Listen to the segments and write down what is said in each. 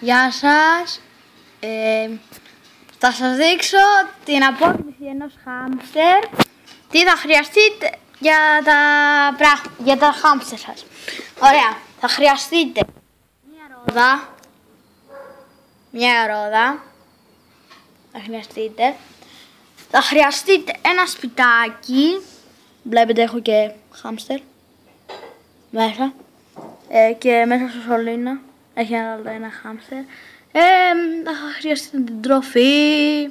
Γεια σας. Θα σας δείξω την απόκτηση ενός χάμστερ. Τι θα χρειαστείτε για τα χάμστερ σας. Ωραία. Θα χρειαστείτε μια ρόδα. Θα χρειαστείτε ένα σπιτάκι. Βλέπετε έχω και χάμστερ μέσα. Και μέσα στο σωλήνα έχει ένα χάμστερ. Θα χρειαστείτε την τροφή,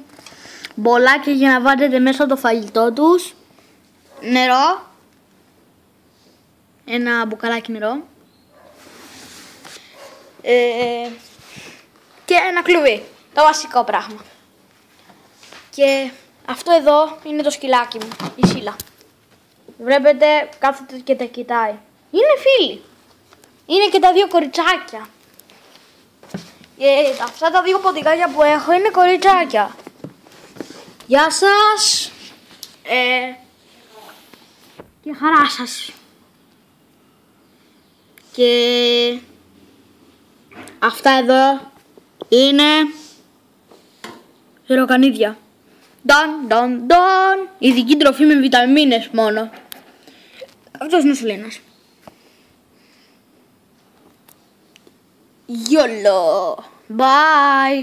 μπολάκια για να βάλετε μέσα το φαγητό τους, νερό, ένα μπουκαλάκι νερό και ένα κλουβί, το βασικό πράγμα. Και αυτό εδώ είναι το σκυλάκι μου, η Σίλα. Βλέπετε, κάθεται και τα κοιτάει. Είναι φίλοι. Είναι και τα δύο κοριτσάκια. Αυτά τα δύο ποντικάκια που έχω είναι κοριτσάκια. Γεια σας. Και χαρά σας. Και αυτά εδώ είναι χειροκανίδια. Ειδική τροφή με βιταμίνες μόνο. Αυτός είναι ο σωλήνας. YOLO. Bye.